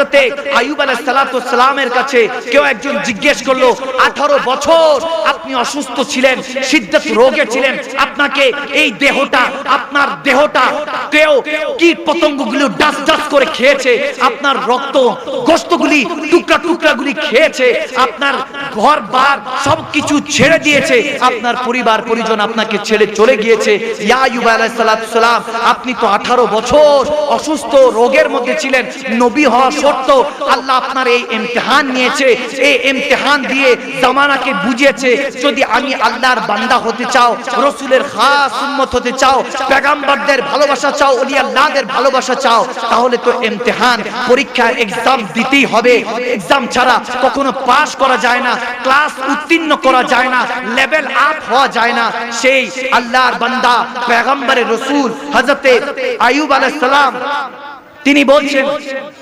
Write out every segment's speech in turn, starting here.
হযরতে আইয়ুব আলাইহিস সালাতু ওয়াস সালামের কাছে কেউ একজন জিজ্ঞেস করলো 18 বছর আপনি অসুস্থ ছিলেন, শিদ্দত রোগে ছিলেন, আপনাকে এই দেহটা, আপনার দেহটা কেউ কীট পতঙ্গগুলো ডাস ডাস করে খেয়েছে, আপনার রক্ত গোশতগুলি টুকরা টুকরাগুলি খেয়েছে, আপনার ঘর-বার সবকিছু ছেড়ে দিয়েছে, আপনার পরিবার পরিজন আপনাকে ছেড়ে চলে গিয়েছে। ইয়া আইয়ুব আলাইহিস সালাতু ওয়াস সালাম, আপনি তো 18 বছর অসুস্থ রোগের মধ্যে ছিলেন, নবী হওয়া সত্ত্বেও আল্লাহ আপনার এই ইমতিহান নিয়েছে, এই ইমতিহান দিয়ে জামানাকে বুঝিয়েছে যদি আমি আল্লাহর বান্দা হতে চাও, রাসূলের খাস উম্মত হতে চাও, পয়গম্বরদের ভালোবাসা চাও, ওলি আল্লাহদের ভালোবাসা চাও, তাহলে তো ইমতিহান পরীক্ষা এক্সাম দিতেই হবে। এক্সাম ছাড়া কখনো পাস করা যায় না, ক্লাস উত্তীর্ণ করা যায় না, লেভেল আপ হওয়া যায় না। সেই আল্লাহর বান্দা পয়গম্বরের রাসূল হযরতে আইয়ুব আলাইহিস সালাম তিনি বলছেন,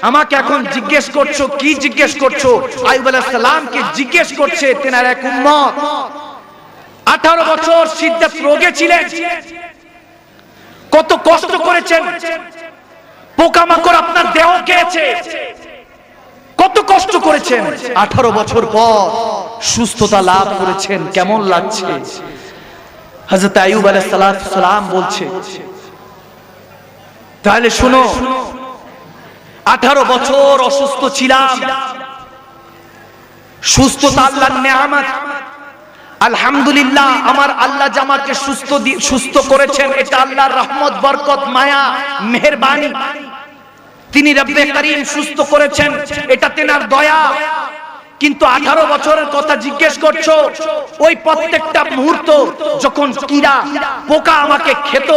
আমাকে এখন জিজ্ঞেস করছো, কি জিজ্ঞেস করছো? আইয়ুব আলাইহিস সালামকে জিজ্ঞেস করছে তেনার এক উম্মত, 18 বছর শিদ্দত রোগে ছিলেন, কত কষ্ট করেছেন, পোকামাকড় আপনার দেহ খেয়েছে, কত কষ্ট করেছেন, 18 বছর পর সুস্থতা লাভ করেছেন, কেমন লাগছে? হযরত আইয়ুব আলাইহিস সালাম বলছে, তাহলে শুনো, 18 বছর অসুস্থ ছিলাম, সুস্থতা আল্লাহর নেয়ামত, আলহামদুলিল্লাহ আমার আল্লাহ জামাকে সুস্থ করেছেন, এটা আল্লাহর রহমত, বরকত, মায়া, মেহেরবানি। তিনি রব্বে করিম সুস্থ করেছেন, এটা তেনার দয়া। কিন্তু 18 বছরের কথা জিজ্ঞেস করছো, ওই প্রত্যেকটা মুহূর্ত যখন কীড়া পোকা আমাকে খেত,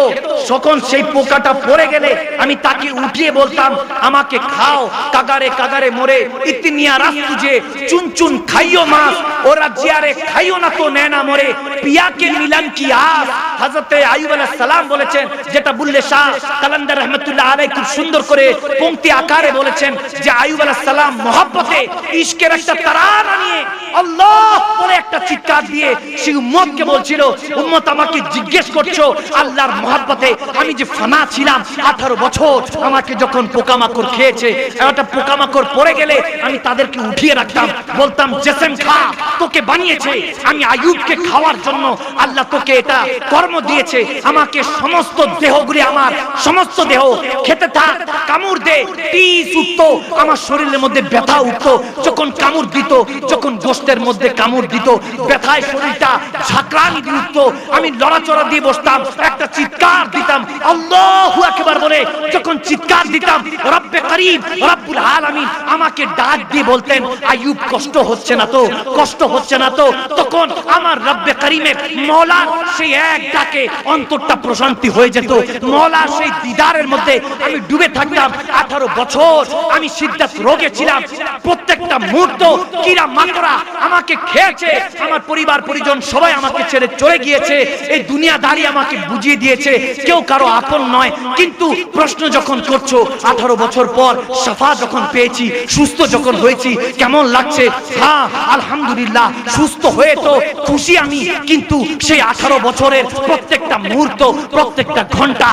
তখন সেই পোকাটা পড়ে গেলে আমি তাকে উঠিয়ে বলতাম, আমাকে খাও, কাগারে কাগারে মরে ইতনিয়া রাত তুঝে চুন চুন খাইও মাস, ওরা জিয়ারে খাইও না তো নেনা মরে, পিয়াকে মিলন কি আস। হযরতে আইয়ুব আলাইহিস সালাম বলেছেন, যেটা বুল্লে শাহ কালান্দার রহমাতুল্লাহ আলাইহি খুব সুন্দর করে পংক্তি আকারে বলেছেন, যে আইয়ুব আলাইহিস সালাম মহব্বতে ইশকের একটা তারানা নিয়ে আল্লাহ বলে একটা চিৎকার দিয়ে সেই উম্মতকে বলছিল, উম্মত আমাকে জিজ্ঞেস করছো আল্লাহর মহব্বতে আমি যে ফানা ছিলাম 18 বছর, আমাকে যখন পোকামাকড় খেয়েছে, একটা পোকামাকড় পড়ে গেলে আমি তাদেরকে উঠিয়ে রাখতাম, বলতাম জেসেম খা, তোকে বানিয়েছে, আমি আইয়ুবকে খাওয়ার জন্য আল্লাহ তোকে এটা কর্ম দিয়েছে, আমাকে সমস্ত দেহগুলি, আমার সমস্ত দেহ খেতে থাক, কামড় দে, টিস উঠতো, আমার শরীরের মধ্যে ব্যথা উঠতো, যখন কামড় দিত, যখন গোশতের মধ্যে কামড় দিত, ব্যথায় শরীরটা ঝাঁকড়ানি দিয়ে উঠতো, আমি লড়াচড়া দিয়ে বসতাম, একটা চিৎকার দিতাম আল্লাহু আকবার বলে, যখন চিৎকার দিতাম রব্বে করিম রব্বুল আলামিন আমাকে ডাক দিয়ে বলতেন, আইয়ুব কষ্ট হচ্ছে না তো, কষ্ট হচ্ছে না তো, তখন আমার রব্বে করিমের মওলার সেই এক ডাকে অন্তরটা প্রশান্তি হয়ে যেত, মওলার সেই দিদারের মধ্যে আমি ডুবে থাকতাম। 18 বছর আমি শিদ্দত রোগে ছিলাম, প্রত্যেকটা মুহূর্ত কীড়া মাকড়া আমাকে খেয়েছে, আমার পরিবার পরিজন সবাই আমাকে ছেড়ে চলে গিয়েছে, এই দুনিয়াদারি আমাকে বুঝিয়ে দিয়েছে কেউ কারো আপন নয়। কিন্তু প্রশ্ন যখন করছো, 18 বছর পর শাফা যখন পেয়েছি, সুস্থ যখন হয়েছি, কেমন লাগছে? হ্যাঁ আলহামদুলিল্লাহ, সুস্থ হয়ে তো খুশি আমি, কিন্তু সেই 18 বছরের প্রত্যেকটা মুহূর্ত, প্রত্যেকটা ঘন্টা,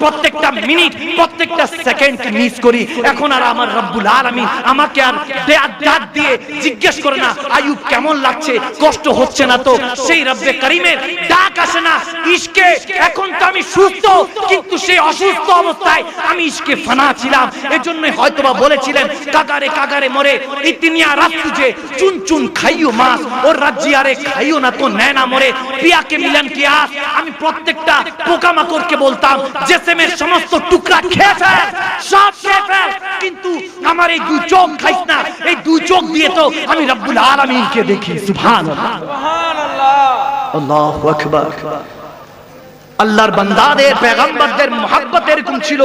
প্রত্যেকটা মিনিট, প্রত্যেকটা সেকেন্ড মিস করি। এখন আর আমার রব্বুল আলামিন আমাকে আর ডাক দিয়ে জিজ্ঞেস করে না আইয়ুব কেমন লাগছে, কষ্ট হচ্ছে না তো, সেই রব্বে করিমের ডাক আসে না ইশকে। এখন তো আমি সুস্থ, কিন্তু সেই অসুস্থ অবস্থায় আমি ইশকে ফানা ছিলাম। এজন্য হয়তোবা বলেছিলেন, কাগারে কাগারে মরে ইতনিয়া রাত তুঝে চুন চুন খাইও মাস, ওর রাজ্জিয়ারে খাইও না তো নেনা মরে, পিয়াকে মিলন কি আস। আমি প্রত্যেকটা পোকামাকড়কে বলতাম, জেসেমের সমস্ত টুকরা খেয়ে ফেল, সব খেয়ে ফেল, কিন্তু আমার এই দুই চোখ খাইস না, এই দুই চোখ দিয়ে তো আমি রব্বুল আলামিনকে দেখি। সুবহানাল্লাহ, আল্লাহু আকবার। আল্লাহর বান্দাদের, পয়গম্বরদের মহব্বত এরকম ছিল।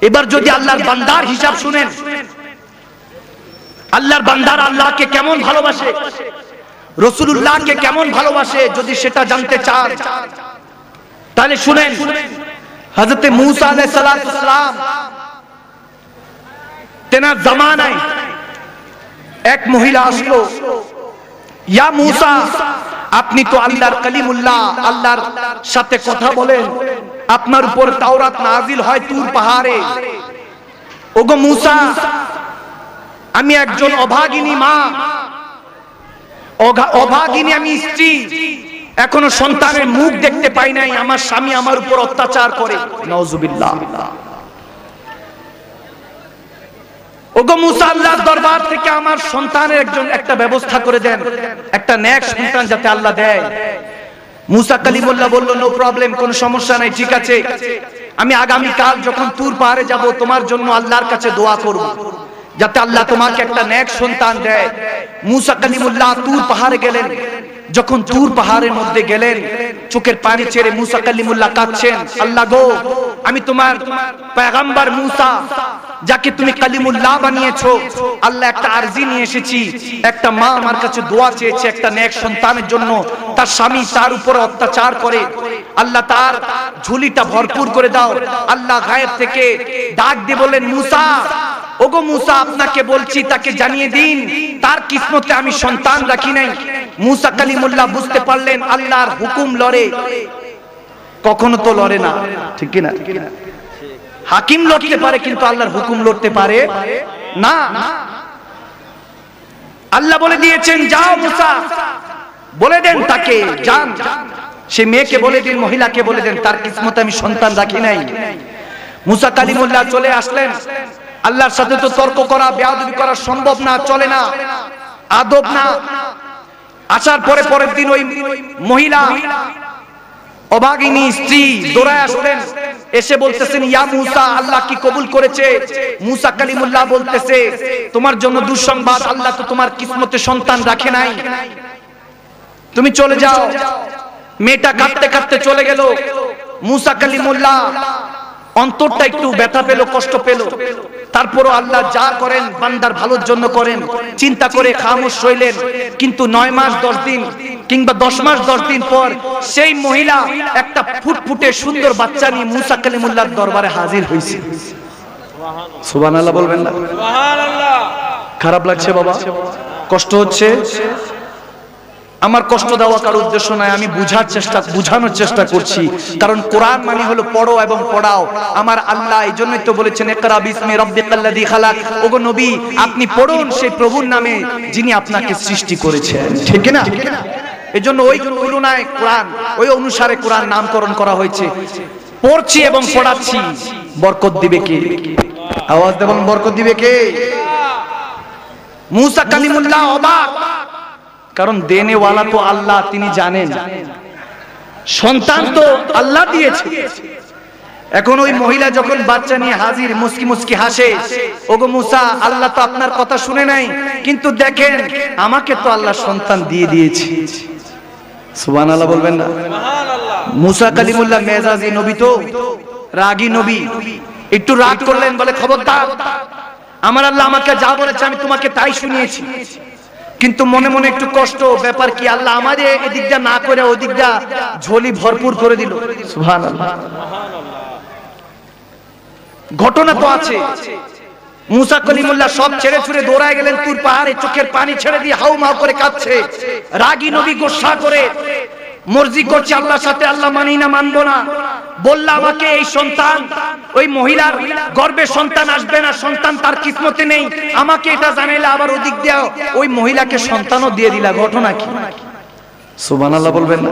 এবার যদি আল্লাহর বান্দার হিসাব শুনেন, আল্লাহর বান্দার আল্লাহকে কেমন ভালোবাসে, রাসূলুল্লাহকে কেমন ভালোবাসে, যদি সেটা জানতে চান তাহলে শুনেন। হযরত মূসা আলাইহিস সালাম তেনার জামানায় এক মহিলা আসলো, ইয়া মূসা, আপনি তো আল্লাহর কালিমুল্লাহ, আল্লাহর সাথে কথা বলেন, আপনার উপর তাওরাত নাজিল হয় তুর পাহাড়ে, ওগো মুসা, আমি একজন অভাগিনী মা, অভাগিনী আমি স্ত্রী, এখনো সন্তানের মুখ দেখতে পাই নাই, আমার স্বামী আমার উপর অত্যাচার করে। নাউজুবিল্লাহ। ওগো মুসা, আল্লাহর দরবার থেকে আমার সন্তানের একটা ব্যবস্থা করে দেন, একটা নেক সন্তান যাতে আল্লাহ দেয়। মুসা কালিমুল্লাহ বলল, নো প্রবলেম, কোনো সমস্যা নাই, ঠিক আছে, আমি আগামী কাল যখন তুর পাহাড়ে যাব তোমার জন্য আল্লাহর কাছে দোয়া করব যাতে আল্লাহ তোমাকে একটা নেক সন্তান দেয়। মুসা কালিমুল্লাহ তুর পাহাড়ে গেলেন। যখন তুর পাহাড়ের মধ্যে গেলেন, চোখের পানি ছেড়ে মুসা কালিমুল্লাহ কাঁদছেন, আল্লাহ গো, আমি তোমার পয়গম্বর মুসা যাকে তুমি কালিমুল্লাহ বানিয়েছো, আল্লাহ একটা আরজি নিয়ে এসেছি। একটা মা আমার কাছে দোয়া চেয়েছে একটা নেক সন্তানের জন্য, তার স্বামী তার উপর অত্যাচার করে, আল্লাহ তার ঝুলিটা ভরপুর করে দাও। আল্লাহ গায়েব থেকে ডাক দিয়ে বলেন, মুসা, ওগো মুসা, আপনাকে বলছি তাকে জানিয়ে দিন তার কিসমতে আমি সন্তান রাখি নাই। মুসা কালিমুল্লাহ বুঝতে পারলেন আল্লাহর হুকুম লড়ে, কখনো তো লড়ে না, ঠিক কি না? হাকিম লড়তে পারে কিন্তু আল্লাহর হুকুম লড়তে পারে না। আল্লাহ বলে দিয়েছেন, যাও মুসা, বলে দেন তাকে, যান, সে মেয়েকে বলে দিন, মহিলাকে বলে দেন তার কিসমতে আমি সন্তান রাখি নাই। মুসা কালিমুল্লাহ চলে আসলেন। আল্লাহর সাথে তো তর্ক করা, বেয়াদবি করা সম্ভব না, চলে না, আদব না। আসার পরে পরের দিন ওই মহিলা অভাগিনী স্ত্রী দৌড়ায় আসলেন, এসে বলতেছেন, ইয়া মুসা, আল্লাহ কি কবুল করেছে? মুসা কালিমুল্লাহ বলতেছে, তোমার জন্য দুঃসংবাদ, আল্লাহ তো তোমার কিসমতে সন্তান রাখে নাই, তুমি চলে যাও। মেয়েটা কাঁদতে কাঁদতে চলে গেল। মুসা কালিমুল্লাহ অন্তরটা একটু ব্যথা পেল, কষ্ট পেল। তারপরও আল্লাহ যা করেন বান্দার ভালোর জন্য করেন, চিন্তা করে খামোশ রইলেন। কিন্তু 9 মাস 10 দিন কিংবা 10 মাস 10 দিন পর সেই মহিলা একটা ফুটফুটে সুন্দর বাচ্চা নিয়ে মুসা কালিমুল্লাহর দরবারে হাজির হয়েছে। সুবহানাল্লাহ বলবেন না? সুবহানাল্লাহ। খারাপ লাগছে বাবা, কষ্ট হচ্ছে? আমার কষ্ট দেওয়া কার উদ্দেশ্য নয়, আমি বুঝানোর চেষ্টা করছি। কারণ কোরআন মানে হলো পড়ো এবং পড়াও। আমার আল্লাহ এই জন্যই তো বলেছেন, ইকরা বিসমি রাব্বিকাল্লাযী খালাক। ওগো নবী, আপনি পড়ুন সেই প্রভুর নামে যিনি আপনাকে সৃষ্টি করেছেন, ঠিক না? এজন্য ওই তুলনায় কোরআন, ওই অনুসারে কোরআন নামকরণ করা হয়েছে। পড়ছি এবং পড়াচ্ছি, বরকত দিবে কে? আওয়াজ দেবেন, বরকত দিবে কে? মুসা কালিমুল্লাহ অবাক, কারণ দেনেওয়ালা তো আল্লাহ, তিনি জানেন। সন্তান তো আল্লাহ দিয়েছে। এখন ওই মহিলা যখন বাচ্চা নিয়ে হাজির, মুস্কি মুস্কি হাসে, ওগো মুসা, আল্লাহ তো আপনার কথা শুনে নাই, কিন্তু দেখেন আমাকে তো আল্লাহ সন্তান দিয়ে দিয়েছে। সুবহানাল্লাহ বলবেন না? সুবহানাল্লাহ। মুসা কালিমুল্লাহ মেজাজি নবী, তো রাগী নবী, একটু রাগ করলেন, বলে, খবরদার, আমার আল্লাহ আমাকে যা বলেছে আমি তোমাকে তাই শুনিয়েছি। কিন্তু মনে মনে একটু কষ্ট, ব্যাপার কি, আল্লাহ আমারে এদিকটা না করে ওদিকটা ঝোলি ভরপুর করে দিল। সুবহানাল্লাহ। ঘটনা তো আছে। মুসা কালিমুল্লাহ সব ছেড়ে ছুড়ে দৌড়ায় গেলেন তুর পাহাড়ে, চোখের পানি ছেড়ে দিয়ে হাউমাউ করে কাঁদছে। রাগী নবী গোসা করে মর্জি করছে আল্লাহর সাথে, আল্লাহ মানি না, মানবো না, বললা আমাকে এই সন্তান, ওই মহিলার গর্ভে সন্তান আসবে না, সন্তান তার কিসমতে নেই, আমাকে এটা জানাইলে আবার ওদিক দিয়ে ওই মহিলাকে সন্তানও দিয়ে দিলা, ঘটনা কি? সুবহানাল্লাহ বলবেন না?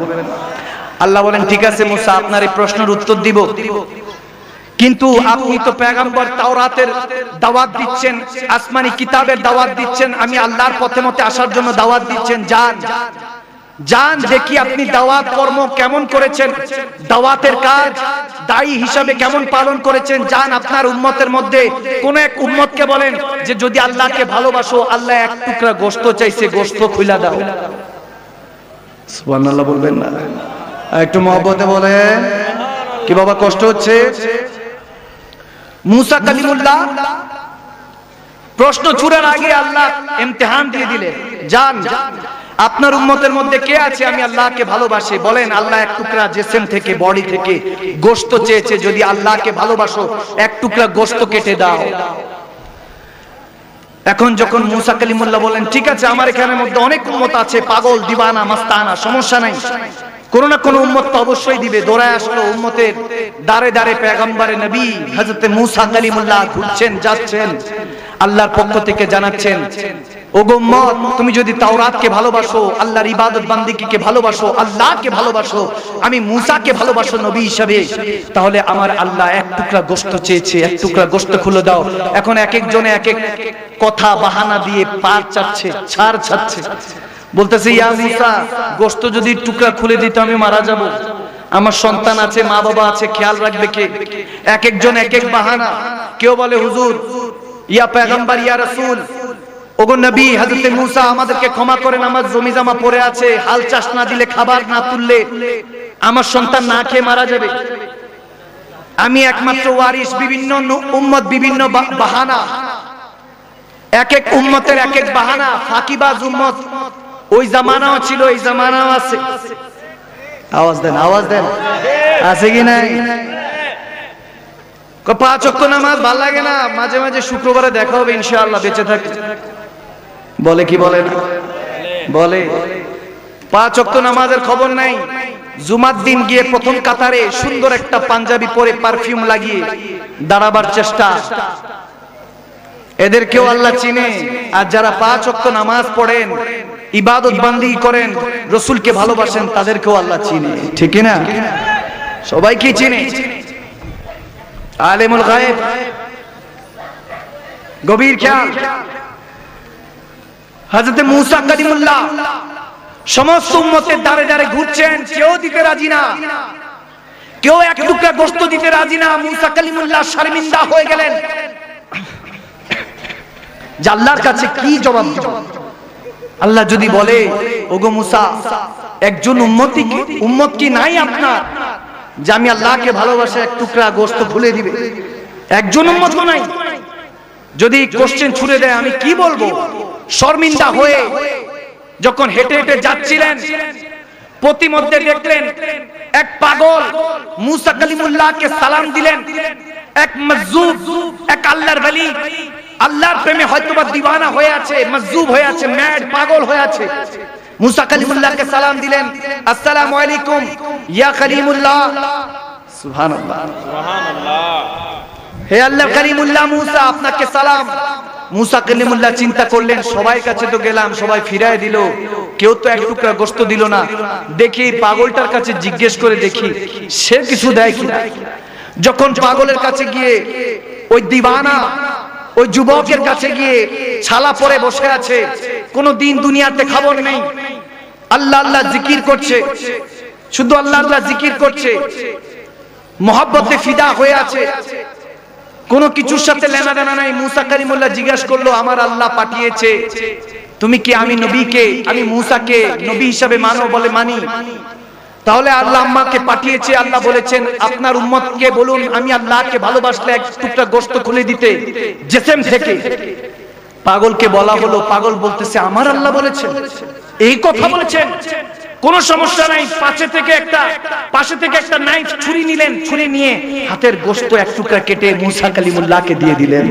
আল্লাহ বলেন, ঠিক আছে মুসা, আপনার এই প্রশ্নের উত্তর দিব, কিন্তু আপনি তো পয়গম্বর, তাওরাতের দাওয়াত দিচ্ছেন, আসমানি কিতাবের দাওয়াত দিচ্ছেন, আমি আল্লাহর পথে মতে আসার জন্য দাওয়াত দিচ্ছেন, যান দেখি আপনি দাওয়াত কর্ম কেমন করেছেন, দাওয়াতের কাজ দায়ী হিসাবে কেমন পালন করেছেন। যান আপনার উম্মতের মধ্যে কোন এক উম্মতকে বলেন যে যদি আল্লাহকে ভালোবাসো, আল্লাহ এক টুকরা গোশত চাইছে, গোশত খুইলা দাও। সুবহানাল্লাহ বলবেন না? একটু মহব্বতে বলেন। কি বাবা, কষ্ট হচ্ছে? মুসা কালিমুল্লাহ প্রশ্ন ছুড়ার আগে আল্লাহ ইমতিহান দিয়ে দিলেন, যান আপনার উম্মতের মধ্যে কে আছে আমি আল্লাহকে ভালোবাসে, বলেন আল্লাহ এক টুকরা জিসম থেকে, বডি থেকে গোশত চেয়েছে, যদি আল্লাহকে ভালোবাসো এক টুকরা গোশত কেটে দাও। এখন যখন মুসা কালিমুল্লাহ বলেন, ঠিক আছে, আমার এখানের মধ্যে অনেক উম্মত আছে, পাগল, দিওয়ানা, মাস্তানা, সমস্যা নাই, কোন না কোন উম্মত তো অবশ্যই দিবে। দৌড়ায় আসলো উম্মতের দাঁড়ে দাঁড়ে পেগম্বরে নবী হযরত মূসা কালিমুল্লাহ ঘুরছেন যাচ্ছেন, আল্লাহর পক্ষ থেকে জানাচ্ছেন, ওগো উম্মত, তুমি যদি তাওরাতকে ভালোবাসো, আল্লাহর ইবাদত বান্দিকে ভালোবাসো, আল্লাহকে ভালোবাসো, আমি মূসাকে ভালোবাসো নবী হিসাবে, তাহলে আমার আল্লাহ এক টুকরা গোশত চেয়েছে, এক টুকরা গোশত খুলে দাও। এখন এক একজনে এক এক কথা বাহানা দিয়ে পার চাচ্ছে, ছাড় ছাড়ছে, বলতেছে ইয়া মূসা, গোশত যদি টুকরা খুলে দিতে আমি মারা যাব, আমার সন্তান আছে, মা বাবা আছে, খেয়াল রাখবে কে? এক একজন এক এক বাহানা। কেউ বলে হুজুর, ইয়া পয়গম্বর, ইয়া রাসূল, ওগো নবী হযরত মূসা আমাদেরকে ক্ষমা করেন, আমার জমি জমা পড়ে আছে, হাল চাষ না দিলে, খাবার না তুললে আমার সন্তান না খেয়ে মারা যাবে, আমি একমাত্র ওয়ারিস। বিভিন্ন উম্মত বিভিন্ন বাহানা, এক এক উম্মতের এক এক বাহানা, ফাঁকিবাজ উম্মত। ওই জামানাও ছিল, এই জামানাও আছে। আওয়াজ দেন, আওয়াজ দেন, আছে কি নাই? 5 ওয়াক্ত নামাজ ভাল লাগে না, মাঝে মাঝে শুক্রবারে দেখা হবে ইনশাআল্লাহ, বেঁচে থাকি। বলে কি বলে না? বলে 5 ওয়াক্ত নামাজের খবর নাই। জুমার দিন গিয়ে প্রথম কাতারে সুন্দর একটা পাঞ্জাবি পরে পারফিউম লাগিয়ে দাঁড়াবার চেষ্টা, এদেরকেও আল্লাহ চিনে। আর যারা 5 ওয়াক্ত নামাজ পড়েন, ইবাদত বান্দি করেন, রাসূলকে ভালোবাসেন, তাদেরকেও আল্লাহ চিনে, ঠিক না? সবাইকে চিনে। আলেমুল গায়েব, গভীর খেয়াল। হযরত মূসা কালিমুল্লাহ সমস্ত উম্মতের দাঁড়ে দাঁড়ে ঘুরছেন, কেউ দিতে রাজি না, কেউ এক টুকরা গোশত দিতে রাজি না। মূসা কালিমুল্লাহ শর্মিন্দা হয়ে গেলেন, যে আল্লাহর কাছে কি জবাব দিব। আল্লাহ যদি বলে, ওগো মূসা, একজন উম্মত কি নাই আপনার যে আমি আল্লাহকে ভালোবাসে এক টুকরা গোশত খুলে দিবে? একজন উম্মত নাই। যদি কোশ্চেন ছুড়ে দেয়, আমি কি বলবো? শর্মিন্দা হয়ে যখন হেঁটে হেঁটে যাচ্ছিলেন, প্রতিমধ্যে দেখলেন এক পাগল মূসা কালিমুল্লাহকে সালাম দিলেন। এক মজজুব, এক আল্লাহর ওলি, আল্লাহর প্রেমে হয়তোবা দিওয়ানা হয়ে আছে, মজজুব হয়ে আছে, ম্যাড, পাগল হয়ে আছে। মূসা কালিমুল্লাহকে সালাম দিলেন, আসসালামু আলাইকুম ইয়া কালিমুল্লাহ। সুবহানাল্লাহ, সুবহানাল্লাহ। হে আল্লাহ কালিমুল্লাহ মূসা, আপনাকে সালাম। মূসা কালিমুল্লাহ চিন্তা করলেন, সবাই কাছে তো গেলাম, সবাই ফিরায় দিল, কেউ তো এক টুকরা গোশত দিল না, দেখি পাগলটার কাছে জিজ্ঞেস করে দেখি সে কিছু দেয় কিনা। যখন পাগলের কাছে গিয়ে, ওই দিওয়ানা, ওই যুবকের কাছে গিয়ে ছালা পরে বসে আছে, কোন দিন দুনিয়াতে খবর নেই, আল্লাহ আল্লাহ জিকির করছে, শুধু আল্লাহ আল্লাহ জিকির করছে, মহব্বতে ফিদা হয়ে আছে, কোন কিছুর সাথে লেনা দেনা নাই। মূসা কালিমুল্লাহ জিজ্ঞাসা করলো, আমার আল্লাহ পাঠিয়েছে, তুমি কি আমি নবীকে, আমি মূসাকে নবী হিসাবে মানো? বলে মানি। তাহলে আল্লাহ আমাকে পাঠিয়েছে, আল্লাহ বলেছেন আপনার উম্মতকে বলুন আমি আল্লাহকে ভালোবাসলে এক টুকরা গোশত খুলে দিতে জিসম থেকে। পাগলকে বলা হলো, পাগল বলতেছে আমার আল্লাহ বলেছেন, এই কথা বলেছেন, কোন সমস্যা নাই। পাশে থেকে একটা নাইফ ছুরি নিলেন, ছুরি নিয়ে হাতের গোশত এক টুকরা কেটে মূসা কালিমুল্লাহকে দিয়ে দিলেন।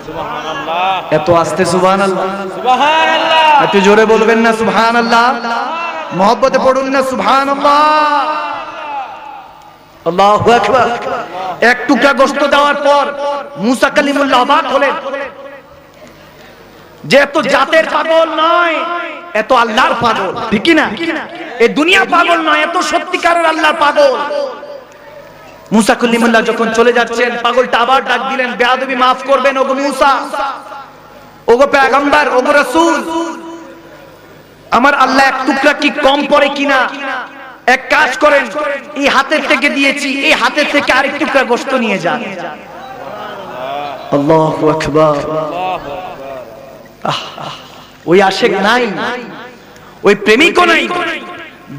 সুবহানাল্লাহ। এত আস্তে সুবহানাল্লাহ, সুবহানাল্লাহ। এত জোরে বলবেন না সুবহানাল্লাহ? মহব্বতে পড়ুন না সুবহানাল্লাহ। আল্লাহু আকবার। এক টুকরা গোশত দেওয়ার পর মূসা কালিমুল্লাহ অবাক হলেন, যে এত জাতের পাগল নয়, এত আল্লাহর পাগল, ঠিক না? এই দুনিয়া পাগল নয়, এত সত্যিকারের আল্লাহর পাগল। মূসা কালিমুল্লাহ যখন চলে যাচ্ছেন, পাগলটা আবার ডাক দিলেন, বেয়াদবি মাফ করবেন ওগো মূসা, ওগো পয়গম্বর, ওগো রাসূল, আমার আল্লাহ এক টুকরা কি কম পড়ে কিনা, এক কাজ করেন, এই হাতের থেকে দিয়েছি, এই হাতের থেকে আরেক টুকরা গোশত নিয়ে যান। আল্লাহু আকবার। ওই আশিক নাই, ওই প্রেমিকও নাই,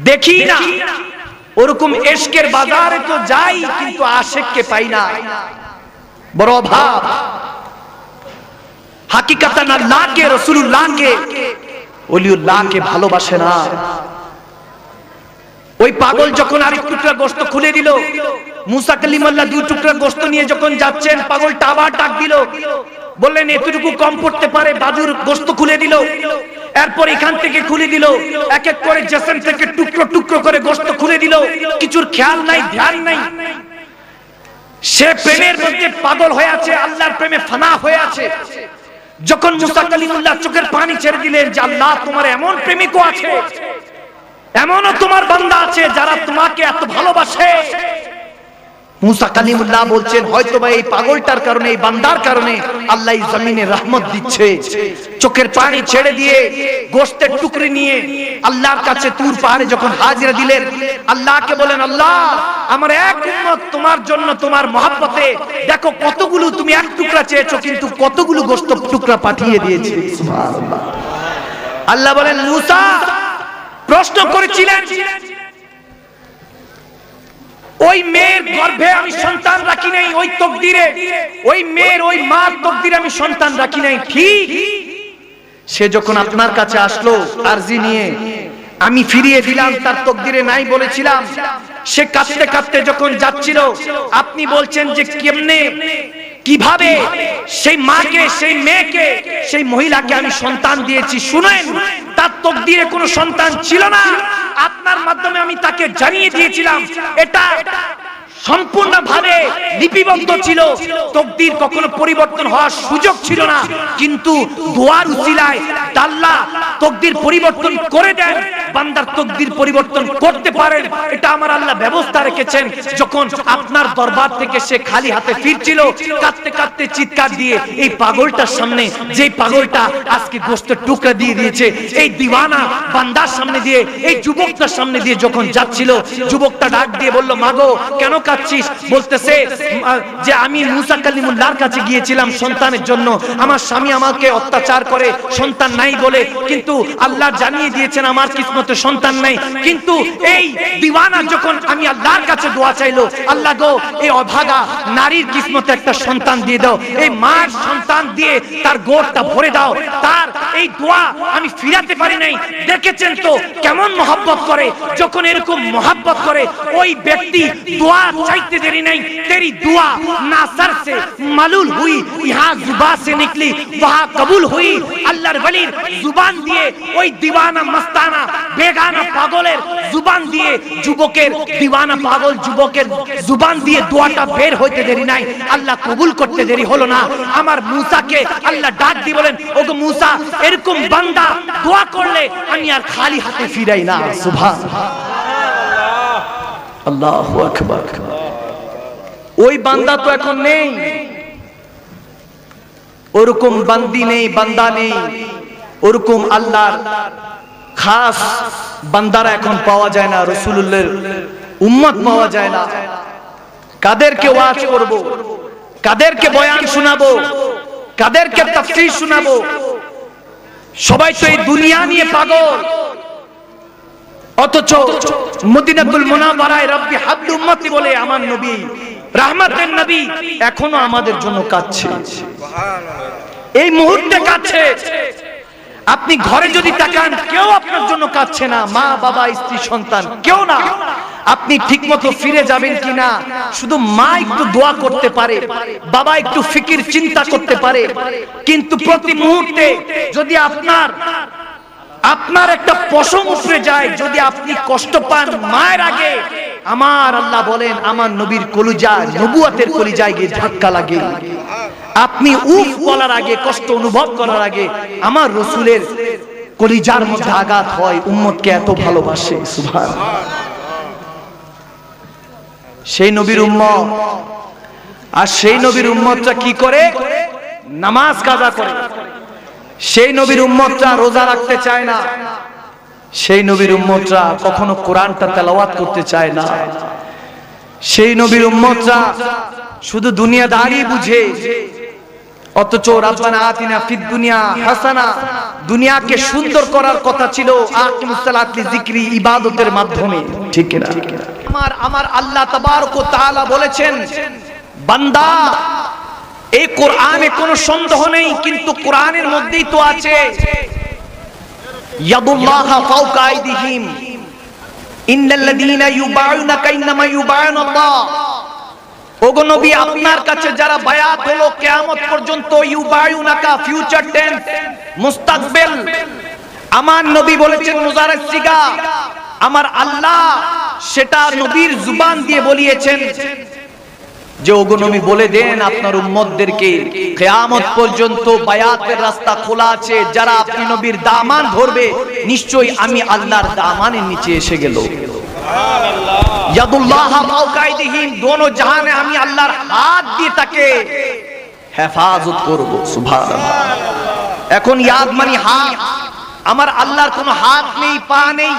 দেখি না। ওরকম ইশকের বাজারে তো যাই, কিন্তু আশিককে পাই না, বড় অভাব। হাকিকাতান আল্লাহকে, রাসূলুল্লাহকে, ওলিউল্লাহকে ভালোবাসে না। ওই পাগল যখন আরেক টুকরা গোশত খুলে দিল, মূসা কালিমুল্লাহ 2 টুকরা গোশত নিয়ে যখন যাচ্ছেন, পাগলটা আবার ডাক দিল, বললেন এতটুকু কম পড়তে পারে, বাজুর গোশত খুলে দিল। এরপর এখান থেকে খুলে দিল, এক এক করে জিসম থেকে টুকরো টুকরো করে গোশত খুলে দিল, কিছুর খেয়াল নাই, ধ্যান নাই। সে প্রেমের মধ্যে পাগল হয়ে আছে, আল্লাহর প্রেমে ফানা হয়ে আছে। যখন মুসা কালিমুল্লাহ চোখের পানি ছেড়ে দিলেন যে আল্লাহ তোমার এমন প্রেমিকও আছে, এমনও তোমার বান্দা আছে যারা তোমাকে এত ভালোবাসে। মুসা কালিমুল্লাহ বলছেন হয়তো বা এই পাগলটার কারণে, এই বান্দার কারণে আল্লাহ এই জমিনে রহমত দিচ্ছে। চোখের পানি ছেড়ে দিয়ে গোশতের টুকরি নিয়ে আল্লাহর কাছে তুর পাহাড়ে যখন হাজিরা দিলেন, আল্লাহকে বলেন আল্লাহ আমার এক উম্মত তোমার জন্য, তোমার মহব্বতে দেখো কতগুলো তুমি এক টুকরা চেয়েছো, কিন্তু কতগুলো গোশত টুকরা পাঠিয়ে দিয়েছে। সুবহানাল্লাহ। আল্লাহ বলেন মুসা প্রশ্ন করেছিলেন ওই মেয়ের গর্ভে আমি সন্তান রাখি নাই, ওই তকদিরে, ওই মেয়ের ওই মার তকদিরে আমি সন্তান রাখি নাই, ঠিক সে যখন আপনার কাছে আসলো আরজি নিয়ে, আমি ফিরিয়ে দিলাম, তার তকদিরে নাই বলেছিলাম। সে কাঁদতে কাঁদতে যখন যাচ্ছিল, আপনি বলছেন যে কেমনে, কিভাবে সেই মাকে, সেই মেয়েকে, সেই মহিলাকে আমি সন্তান দিয়েছি। শুনেন, তার তকদিরে কোনো সন্তান ছিল না, আপনার মাধ্যমে আমি তাকে জানিয়ে দিয়েছিলাম। এটা সম্পূর্ণভাবে লিপিবদ্ধ ছিল, তকদির কখনো পরিবর্তন হওয়ার সুযোগ ছিল না। কিন্তু দোয়ার উসিলায় আল্লাহ তকদির পরিবর্তন করে দেন, বান্দার তকদির পরিবর্তন করতে পারেন, এটা আমার আল্লাহ ব্যবস্থা রেখেছেন। যখন আপনার দরবার থেকে সে খালি হাতে ফিরছিল, কাঁদতে কাঁদতে চিৎকার দিয়ে এই পাগলটার সামনে, যে পাগলটা আজকে গোশতের টুকরা দিয়ে দিয়েছে, এই দিওয়ানা বান্দার সামনে দিয়ে, এই যুবকটার সামনে দিয়ে যখন যাচ্ছিল, যুবকটা ডাক দিয়ে বলল মাগো কেন কাঁদছিস? বলতেছে যে আমি মুসা কালিমুল্লাহর কাছে গিয়েছিলাম সন্তানের জন্য, আমার স্বামী আমাকে অত্যাচার করে, সন্তান নাই বলে, কিন্তু আল্লাহ জানিয়ে দিয়েছেন আমার কিসমতে সন্তান নাই। কিন্তু এই দিওয়ানা যখন আমি আল্লাহর কাছে দোয়া চাইলো, আল্লাহ গো এই অভাগা নারীর কিসমতে একটা সন্তান দিয়ে দাও, এই মার সন্তান দিয়ে তার গোরটা ভরে দাও, তার এই দোয়া আমি ফিরাতে পারি নাই। দেখেছেন তো কেমন মহব্বত করে, যখন এরকম মহব্বত করে ওই ব্যক্তি দোয়া চাইতে দেরি নাই, तेरी दुआ ना सर से मालूल हुई, यहाँ जुबान से निकली वहाँ कबूल हुई। अल्लाहर वलीर जुबान दिए ওই দিওয়ানা মস্তানা বেগানা পাগলের जुबान দিয়ে, যুবকের দিওয়ানা পাগল যুবকের जुबान দিয়ে দোয়াটা বের হইতে দেরি নাই, আল্লাহ কবুল করতে দেরি হলো না। আমার মুসাকে আল্লাহ ডাক দিয়ে বলেন ওগো মুসা, এরকম বান্দা দোয়া করলে আমি আর খালি হাতে ফিরাই না। সুবহানাল্লাহ, আল্লাহু আকবার। ওই বান্দা তো এখন নেই, ওরকম বান্দি নেই, বান্দা নেই, ওরকম আল্লাহর খাস বান্দারা এখন পাওয়া যায় না, রাসূলুল্লাহর উম্মত পাওয়া যায় না। কাদেরকে ওয়াজ করব, কাদেরকে বয়ান শোনাবো, কাদেরকে তাফসীর শোনাবো? সবাই তো এই দুনিয়া নিয়ে পাগল, অথচ মদিনাতুল মুনাওয়ারায় রব্বি হাবলি উম্মতি বলে আমার নবী রাহমাতের নবী এখনো আমাদের জন্য কাঁদছে, এই মুহূর্তে কাঁদছে। আপনি ঘরে যদি তাকান, কেউ আপনার জন্য কাঁদছে না, মা বাবা স্ত্রী সন্তান কেউ না। আপনি ঠিকমতো ফিরে যাবেন কিনা, শুধু মা একটু দোয়া করতে পারে, বাবা একটু ফিকির চিন্তা করতে পারে, কিন্তু প্রতি মুহূর্তে যদি আপনার একটা পশম উপরে যায়, যদি আপনি কষ্ট পান মায়ের আগে, আমার আল্লাহ বলেন আমার নবীর কলিজা, নবুয়তের কলিজায় গিয়ে ধাক্কা লাগে। আপনি উফ বলার আগে, কষ্ট অনুভব করার আগে আমার রাসূলের কলিজার মধ্যে আঘাত হয়, উম্মতকে এত ভালোবাসে। সুবহানাল্লাহ। সেই নবীর উম্মত, আর সেই নবীর উম্মতটা কি করে? নামাজ কাজা করে। সেই নবীর উম্মতরা রোজা রাখতে চায় না, সেই নবীর উম্মতরা কখনো কোরআনটা তেলাওয়াত করতে চায় না, সেই নবীর উম্মতরা শুধু দুনিয়াদারি বুঝে। অথচ রাব্বানা আতিনা ফিদ দুনিয়া হাসানা, দুনিয়াকে সুন্দর করার কথা ছিল আকিমুস সালাত লিযিকরি, ইবাদতের মাধ্যমে, ঠিক না? আমার আল্লাহ তাবারক ওয়া তাআলা বলেছেন বান্দা এই কোরআনে কোনো সন্দেহ নেই, কিন্তু কোরআনের মধ্যেই তো আছে ইয়াদুল্লাহ ফাওকা আইদিহিম ইন্নাল্লাযীনা ইউবায়ুনাকা ইন্নামা ইউবায়ুনাল্লাহ। ওগো নবী, আপনার কাছে যারা বায়াত হলো কিয়ামত পর্যন্ত, ইউবায়ুনাকা ফিউচার টেন্স, মুস্তাকবিল, আমার নবী বলেছেন মুজারের সিগা, আমার আল্লাহ সেটা নবীর জুবান দিয়ে বলিয়েছেন যে ওগো নবী বলে দেন আপনার উম্মতদেরকে কিয়ামত পর্যন্ত বায়াতের রাস্তা খোলা আছে, যারা আপনি নবীর দামান ধরবে নিশ্চয়ই আমি আল্লাহর দামানের নিচে এসে গেল। সুবহানাল্লাহ, ইয়াদুল্লাহ ফাওকা আইদিহিম, দোনো জাহানে আমি আল্লাহর হাত দিয়ে তাকে হেফাজত করব। সুবহানাল্লাহ। এখন ইয়াদ মানে হাত, আমার আল্লাহর কোনো হাত নেই, পা নেই,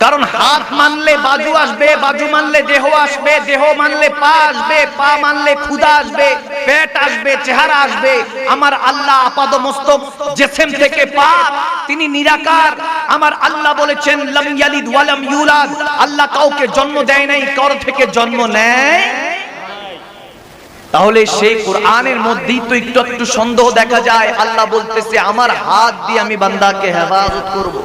কারণ হাত মানলে বাজু আসবে, বাজু মানলে দেহ আসবে, দেহ মানলে পা আসবে, পা মানলে ক্ষুধা আসবে, পেট আসবে, চেহারা আসবে। আমার আল্লাহ আপাদমস্তক জিসম থেকে পাক, তিনি নিরাকার। আমার আল্লাহ বলেছেন লাম ইয়ালিদ ওয়া লাম ইউলাদ, আল্লাহ কাউকে জন্ম দেয় নাই, কারো থেকে জন্ম নেয়। তাহলে সেই কোরআনের মধ্যেই তো একটু একটু সন্দেহ দেখা যায়। আল্লাহ বলতেছে আমার হাত দিয়ে আমি বান্দাকে হেফাজত করব।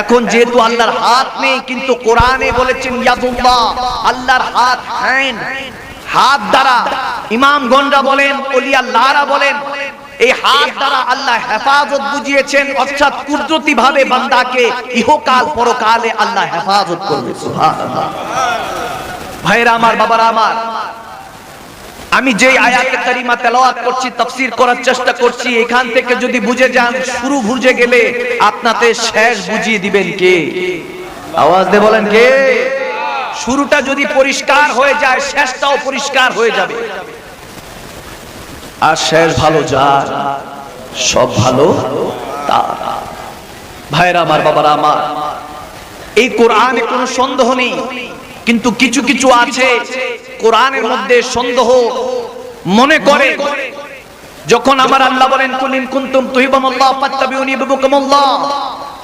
এখন যেহেতু আল্লাহর হাত নেই, কিন্তু কোরআনে বলেছেন ইয়াদুল্লাহ, আল্লাহর হাত, হ্যান্ড, হাত দ্বারা ইমামগণরা বলেন, ওলিয়া আল্লাহরা বলেন, এই হাত দ্বারা আল্লাহ হেফাজত বুঝিয়েছেন, অর্থাৎ কুদরতি ভাবে বান্দাকে ইহকাল পরকালে আল্লাহ হেফাজত করবে। সুবহানাল্লাহ। ভাইরা আমার, বাবারা আমার, আমি যে আয়াতে কারিমা তেলাওয়াত করছি, তাফসীর করার চেষ্টা করছি, এখান থেকে যদি বুঝে যান, শুরু বুঝে গেলে আপনাদের শেষ বুঝিয়ে দিবেন কে? আওয়াজ দিয়ে বলেন কে? শুরুটা যদি পরিষ্কার হয়ে যায়, শেষটাও পরিষ্কার হয়ে যাবে। আর শেষ ভালো যার, সব ভালো তার। ভাইরা আমার, বাবারা আমার, এই কোরআনে কোনো সন্দেহ নেই, কিন্তু কিছু কিছু আছে কোরআনের মধ্যে সন্দেহ মনে করে। যখন আমার আল্লাহ বলেন কুলিন কুনতুম তুহিবুনাল্লাহ ফাত্তাবিউনি ইউহিব্বুকুমুল্লাহ,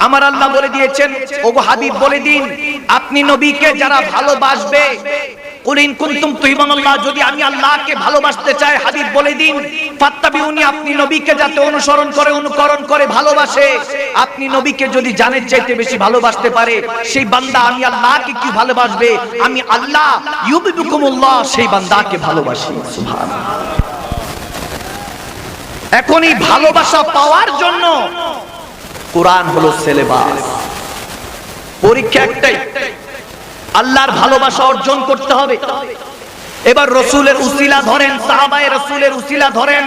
আমার আল্লাহ বলে দিয়েছেন ওগো হাবিব বলে দিন আপনি নবীকে যারা ভালোবাসবে, কুলিন কুনতুম তুহিবুনাল্লাহ, যদি আমি আল্লাহকে ভালোবাসতে চাই হাবিব বলে দিন ফাত্তাবিউনি, আপনি নবীকে যাতে অনুসরণ করে, অনুকরণ করে ভালোবাসে। আপনি নবীকে যদি জানের চাইতে বেশি ভালোবাসতে পারে, সেই বান্দা আমি আল্লাহকে কি ভালোবাসবে? আমি আল্লাহ ইউহিব্বুকুমুল্লাহ সেই বান্দাকে ভালোবাসি। সুবহানাল্লাহ। এখন এই ভালোবাসা পাওয়ার জন্য কোরআন হলো সিলেবাস, পরীক্ষা একটাই, আল্লাহর ভালোবাসা অর্জন করতে হবে। এবার রাসূলের উসিলা ধরেন, সাহাবায়ে রাসূলের উসিলা ধরেন,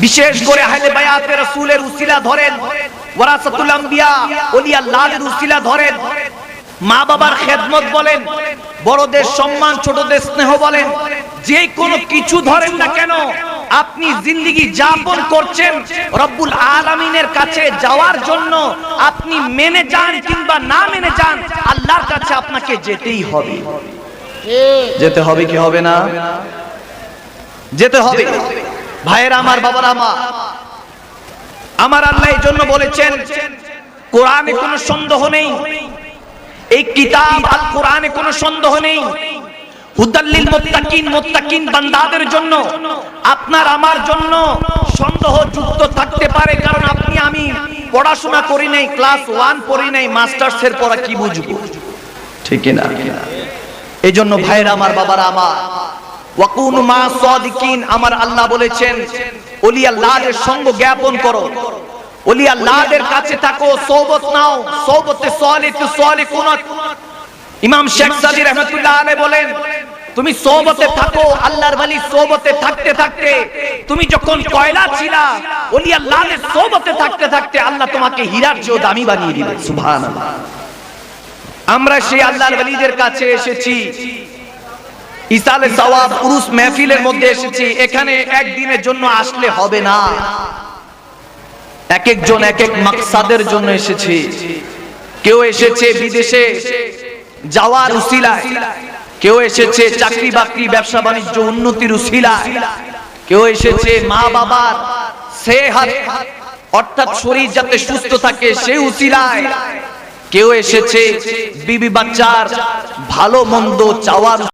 বিশেষ করে আহলে বায়াতে রাসূলের উসিলা ধরেন, ওয়ারাসাতুল আম্বিয়া ওলি আল্লাহর উসিলা ধরেন, মা বাবার খেদমত বলেন, বড়দের সম্মান, ছোটদের স্নেহ বলেন, যে কোনো কিছু ধরেন না কেন, আপনি জিন্দেগি যাপন করছেন রব্বুল আলামিনের কাছে যাওয়ার জন্য, আপনি মেনে যান কিংবা না মেনে যান, আল্লাহর কাছে আপনাকে যেতেই হবে। যেতে হবে কি হবে না? যেতে হবে। ভাইয়েরা আমার, বাবারা আমার, আমার আল্লাহ এই জন্য বলেছেন কোরআনে কোনো সন্দেহ নেই, এই কিতাব আল কোরআনে কোনো সন্দেহ নেই, হুদাল্লিল মুত্তাকিন, মুত্তাকিন বান্দাদের জন্য, আপনার আমার জন্য সন্দেহ যুক্ত থাকতে পারে, কারণ আপনি আমি পড়াশোনা করি নাই, ক্লাস 1 পড়ি নাই, মাস্টার্সের পড়া কি বুঝবো? ঠিক না? এই জন্য ভাইরা আমার, বাবারা আমার, ওয়াকুনু মা সাদিকিন, আমার আল্লাহ বলেছেন ওলি আল্লাহর সঙ্গ জ্ঞাপন করো, ওলি আল্লাহর কাছে থাকো, সোহবত নাও, সোহবতে সালিহ সালিকুন। ইমাম শেখ সাদি রাহমাতুল্লাহ আলাইহি বলেন তুমি সোহবতে থাকো, আল্লাহর ওলি সোহবতে থাকতে থাকতে, তুমি যখন কয়লা ছিলা, ওলি আল্লাহর সোহবতে থাকতে থাকতে আল্লাহ তোমাকে হীরার চেয়েও দামি বানিয়ে দিবেন। সুবহানাল্লাহ। আমরা সেই আল্লাহর ওলিদের কাছে এসেছি, ইসালে সওয়াব উরুস মাহফিলের মধ্যে এসেছি, এখানে একদিনের জন্য আসলে হবে না, এক একজন এক এক মাকসাদের জন্য এসেছি। কেউ এসেছে বিদেশে যাওয়ার উসিলায়, কেউ এসেছে চাকরি বাকরি ব্যবসা বাণিজ্য উন্নতির উসিলায়, কেউ এসেছে মা বাবার সেহত অর্থাৎ শরীর যাতে সুস্থ থাকে সেই উসিলায়, কেউ এসেছে বিবি বাচ্চার ভালো মন্দ চাওয়ার